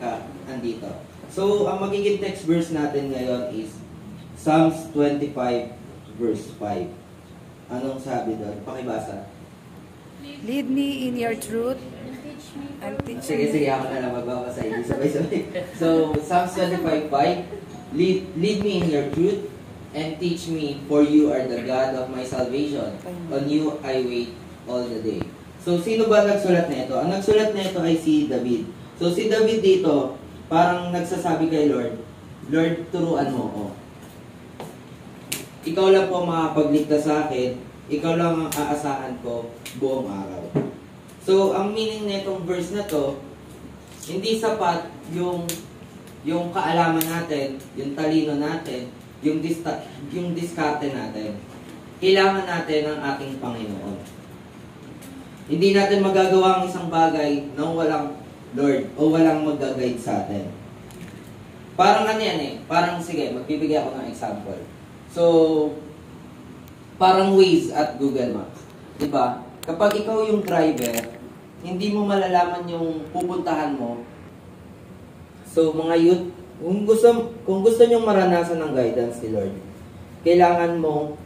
ka andito. So, ang magiging text verse natin ngayon is Psalms 25 verse 5. Anong sabi doon? Pakibasa. Lead me in your truth and teach me. Sige, ako na lang magbabasa. Hindi sabay-sabay. So, Psalms 25:5, lead me in your truth and teach me, for you are the God of my salvation. On you I wait all the day. So, sino ba nagsulat nito? Ang nagsulat nito ay si David. So, si David dito, parang nagsasabi kay Lord, Lord, turuan mo ako. Ikaw lang po makapagligtas sa akin, ikaw lang ang aasahan ko buong araw. So, ang meaning nitong verse na to, hindi sapat yung kaalaman natin, yung talino natin, yung diskarte natin. Kailangan natin ang ating Panginoon. Hindi natin magagawa ang isang bagay nang walang Lord o walang mag-guide sa atin. Parang ano yan eh, parang sige, magbibigay ako ng example. So, parang Waze at Google Maps. Diba? Kapag ikaw yung driver, hindi mo malalaman yung pupuntahan mo. So, mga youth, kung gusto nyong maranasan ng guidance ni Lord, kailangan mong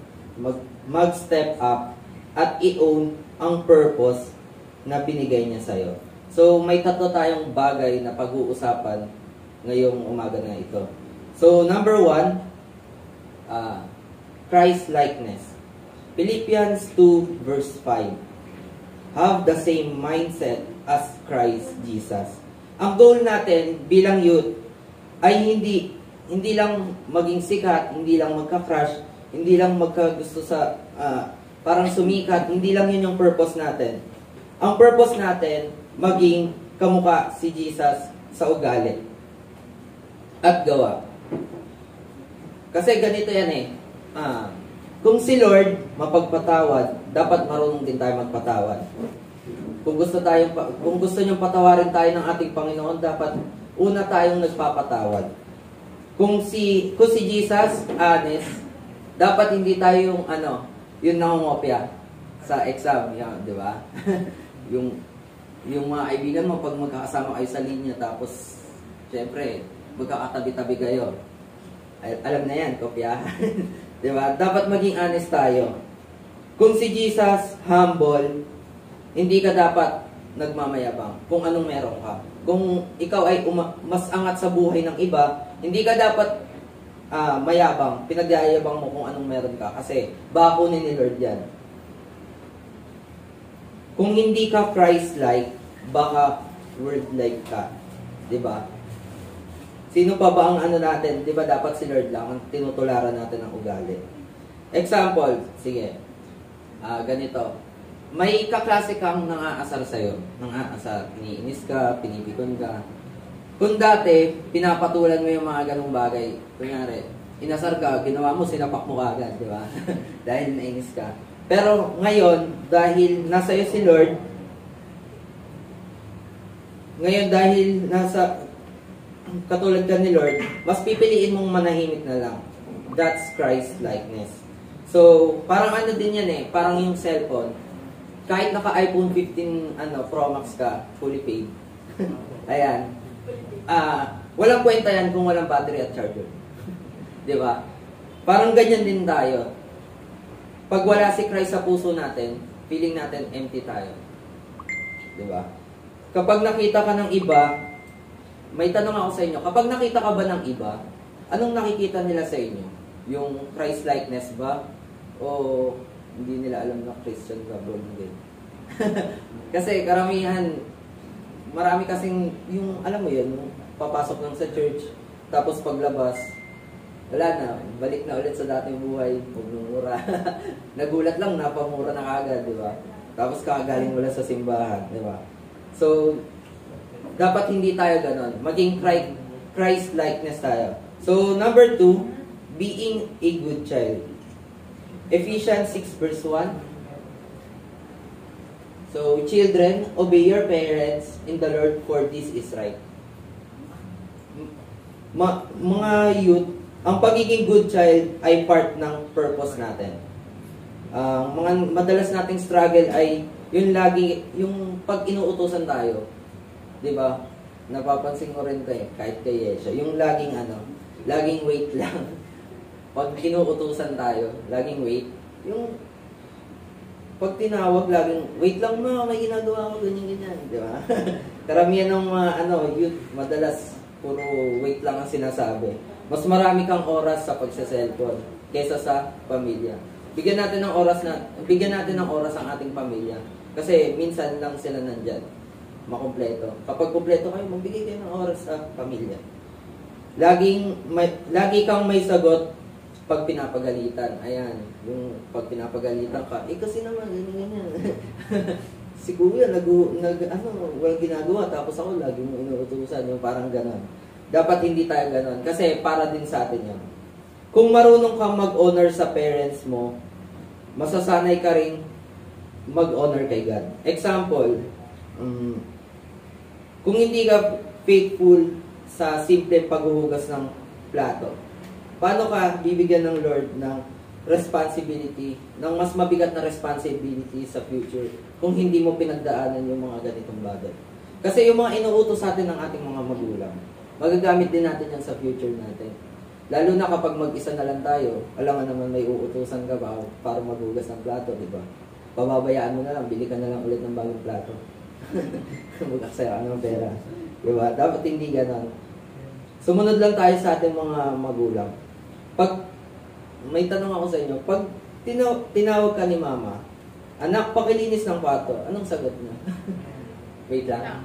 mag-step up at i-own ang purpose na binigay niya sa'yo. So, may tatlo tayong bagay na pag-uusapan ngayong umaga na ito. So, number 1, Christ-likeness. Philippians 2 verse 5. Have the same mindset as Christ Jesus. Ang goal natin bilang youth ay hindi lang maging sikat, hindi lang magka-crush, hindi lang magkagusto sa parang sumikat, hindi lang yun yung purpose natin. Ang purpose natin, maging kamukha si Jesus sa ugali at gawa. Kasi ganito yan eh. Kung si Lord mapagpatawad, dapat marunong din tayo magpatawad. Kung gusto niyong patawarin tayo ng ating Panginoon, dapat una tayong nagpapatawad. Kung si Jesus, honest, dapat hindi tayo yung nangungopia sa exam, yan, di ba? yung mga kaibigan mo, pag magkakasama kayo sa linya, tapos, syempre, magkakatabi-tabi kayo. Alam na yan, kopyahan. Diba? Dapat maging honest tayo. Kung si Jesus, humble, hindi ka dapat nagmamayabang kung anong meron ka. Kung ikaw ay mas angat sa buhay ng iba, hindi ka dapat mayabang, pinagyayabang mo kung anong meron ka. Kasi bakunin ni Lord yan. Kung hindi ka Christ-like, baka word-like ka. Diba? Sino pa ba ang natin? Di ba dapat si Lord lang ang tinutularan natin ng ugali? Example, sige. Ganito. May kaklase kang nang-aasar sa'yo. Nang-aasar. Iniinis ka, pinipikon ka. Kung dati, pinapatulan mo yung mga ganung bagay. Kunyari, inasar ka, ginawa mo, sinapak mo agad, di ba? Dahil nainis ka. Pero ngayon, dahil nasa iyo si Lord, katulad ka ni Lord, mas pipiliin mong manahimik na lang. That's Christ-likeness. So, parang din yan eh, parang yung cellphone. Kahit naka-iPhone 15 Pro Max ka, fully paid. Ayan. Walang kwenta yan kung walang battery at charger. Di ba? Parang ganyan din tayo. Pag wala si Christ sa puso natin, feeling natin empty tayo. Di ba? Kapag nakita ka ng iba, may tanong ako sa inyo, kapag nakita ka ba ng iba, anong nakikita nila sa inyo? Yung Christ-likeness ba? O hindi nila alam na Christian ka, bro? Hindi. Kasi karamihan, marami kasing, yung, alam mo yun, papasok lang sa church, tapos paglabas, wala na, balik na ulit sa dating buhay, pagmumura. Nagulat lang, napamura na kagad, di ba? Tapos kakagaling mo lang sa simbahan, di ba? So, dapat hindi tayo ganon. Maging Christ-likeness tayo. So, number 2, being a good child. Ephesians 6 verse 1. So, children, obey your parents in the Lord, for this is right. Mga youth, ang pagiging good child ay part ng purpose natin. Mga madalas nating struggle ay yung lagi, yung pag inuutosan tayo. 'Di ba? napapansin ko rin to eh, kahit kay Yesha, yung laging wait lang. Pag kinuutusan tayo, laging wait. Yung pag tinawag, laging wait lang mo, may ginagawa ko, ganyan, di ba? Karamihan ng mga youth, madalas puro wait lang ang sinasabi. Mas marami kang oras sa pagsa-cellphone kaysa sa pamilya. Bigyan natin ng oras ang ating pamilya. Kasi minsan lang sila nandyan, makumpleto. Kapag kumpleto kayo, magbigay kayo ng oras sa pamilya. Lagi kang may sagot pag pinapagalitan. Ayan, yung pag pinapagalitan ka, kasi naman, ganyan. Si Kuya, walang ginagawa, tapos ako lagi mo inuutusan, yung parang ganon. Dapat hindi tayo ganon, kasi para din sa atin yun. Kung marunong kang mag-honor sa parents mo, masasanay ka rin mag-honor kay God. Example, kung hindi ka faithful sa simple paghuhugas ng plato, paano ka bibigyan ng Lord ng responsibility, ng mas mabigat na responsibility sa future kung hindi mo pinagdaanan yung mga ganitong bagay? Kasi yung mga inuutos sa atin ng ating mga magulang, magagamit din natin yan sa future natin. Lalo na kapag mag-isa na lang tayo, alam naman may uutusan ka ba para maghugas ng plato, di ba? Pababayaan mo na lang, bili ka na lang ulit ng bagong plato. Mag-aksaya ka ng pera. Di ba? Dapat hindi ganon. Sumunod lang tayo sa ating mga magulang. Pag may tanong ako sa inyo, pag tinawag ka ni Mama, anak, pakilinis ng kwarto, anong sagot niya? Wait lang.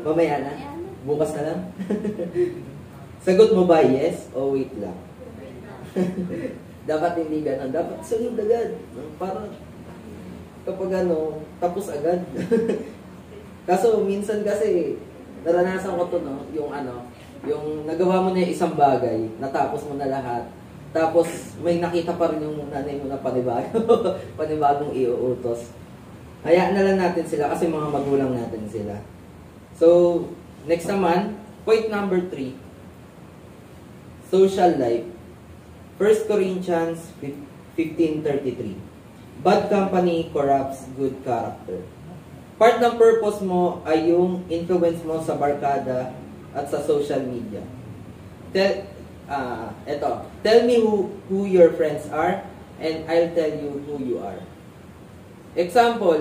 Mamaya na? Bukas na lang? Sagot mo ba yes o wait lang? Dapat hindi ganun. Dapat sunod agad. Para kapag tapos agad. Kaso minsan kasi, naranasan ko to, no? Yung nagawa mo na yung isang bagay, natapos mo na lahat, tapos may nakita pa rin yung nanay mo na panibagong iuutos. Hayaan na lang natin sila kasi mga magulang natin sila. So, next naman, point number 3. Social life. 1 Corinthians 15:33. Bad company corrupts good character. Part ng purpose mo ay yung influence mo sa barkada at sa social media. Tell me who your friends are and I'll tell you who you are. Example,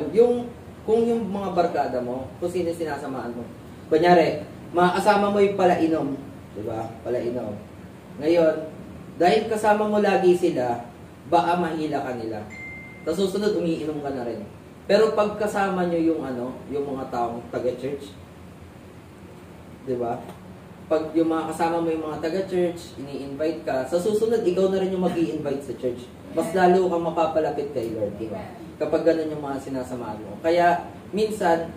kung yung mga barkada mo, kung sino sinasamahan mo. Kunyari, makasama mo yung palainom, di ba? Palainom. Ngayon, dahil kasama mo lagi sila, baka mahila ka nila. Tapos susunod, umiinom ka na rin. Pero pag kasama nyo yung mga taong taga-church, di ba? Pag yung mga kasama mo yung mga taga-church, ini-invite ka, sa susunod, ikaw na rin yung mag-i-invite sa church. Mas lalo kang mapapalapit kay Lord, di ba? Kapag ganun yung mga sinasamahan mo. Kaya, minsan,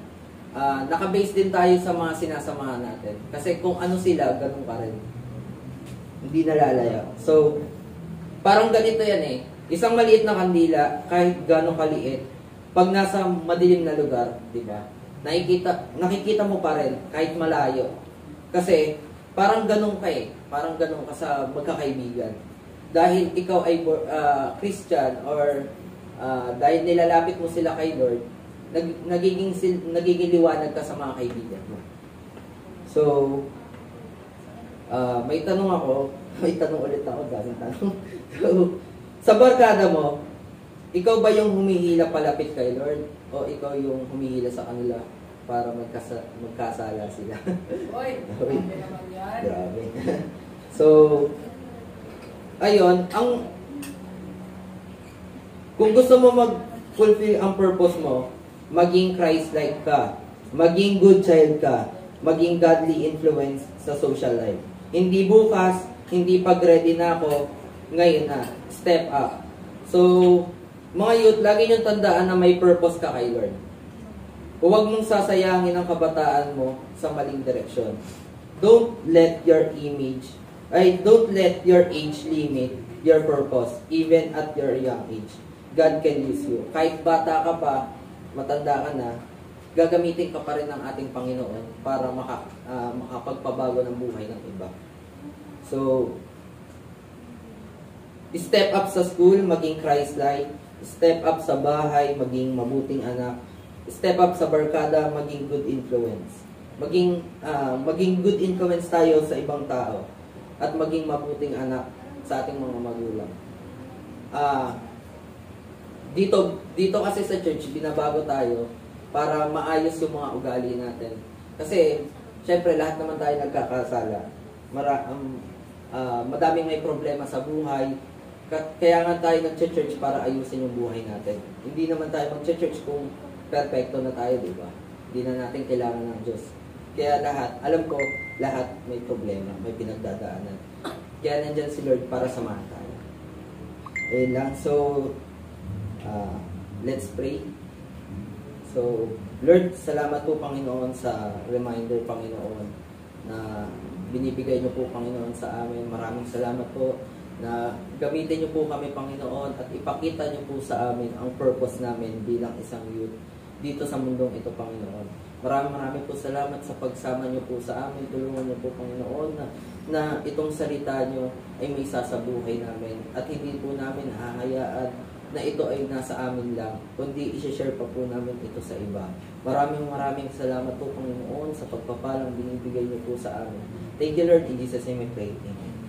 nakabase din tayo sa mga sinasamahan natin. Kasi kung ano sila, ganun pa rin. Hindi nalalaya. So, parang ganito yan eh. Isang maliit na kandila, kahit gano'ng kaliit, pag nasa madilim na lugar, di ba? Nakikita mo pa rin, kahit malayo. Kasi, parang ganun ka eh. Parang ganun ka sa magkakaibigan. Dahil ikaw ay Christian or dahil nilalapit mo sila kay Lord, nagiging liwanag ka sa mga kaibigan mo. So, may tanong ulit ako, daming tanong. So, sa barkada mo, ikaw ba yung humihila palapit kay Lord? O ikaw yung humihila sa kanila para magkasala sila? Oy, grabe naman yan. Grabe. So, ayun, kung gusto mo mag-fulfill ang purpose mo, maging Christ-like ka, maging good child ka, maging godly influence sa social life. Hindi bukas, hindi pag ready na ako, ngayon na, step up. So, mga youth, lagi niyong tandaan na may purpose ka kay Lord. Huwag mong sasayangin ang kabataan mo sa maling direksyon. Don't let your age limit your purpose, even at your young age. God can use you. Kahit bata ka pa, matanda ka na, gagamitin ka pa rin ng ating Panginoon para makapagpabago ng buhay ng iba. So, step up sa school, maging Christ-like. Step up sa bahay, maging mabuting anak. Step up sa barkada, maging good influence. maging good influence tayo sa ibang tao at maging mabuting anak sa ating mga magulang. Dito kasi sa church, binabago tayo para maayos yung mga ugali natin. Kasi, syempre, lahat naman tayo nagkakasala. Madaming may problema sa buhay. Kaya nga tayo nag-church para ayusin yung buhay natin. Hindi naman tayo mag-church kung perfecto na tayo, di ba? Hindi na natin kailangan ng Diyos. Kaya alam ko, lahat may problema, may pinagdadaanan. Kaya nandyan si Lord para samahan tayo. Ayun lang. So, let's pray. So, Lord, salamat po, Panginoon, sa reminder, Panginoon, na binibigay niyo po, Panginoon, sa amin. Maraming salamat po na gamitin niyo po kami, Panginoon, at ipakita niyo po sa amin ang purpose namin bilang isang youth dito sa mundong ito, Panginoon. Maraming po salamat sa pagsama niyo po sa amin. Tulungan niyo po, Panginoon, na itong salita niyo ay may sasabuhay namin at hindi po namin hahayaan na ito ay nasa amin lang, kundi i-share pa po namin ito sa iba. Maraming salamat po, Panginoon, sa pagpapalang binibigay niyo po sa amin. Thank you, Lord. In Jesus' name we pray. Amen.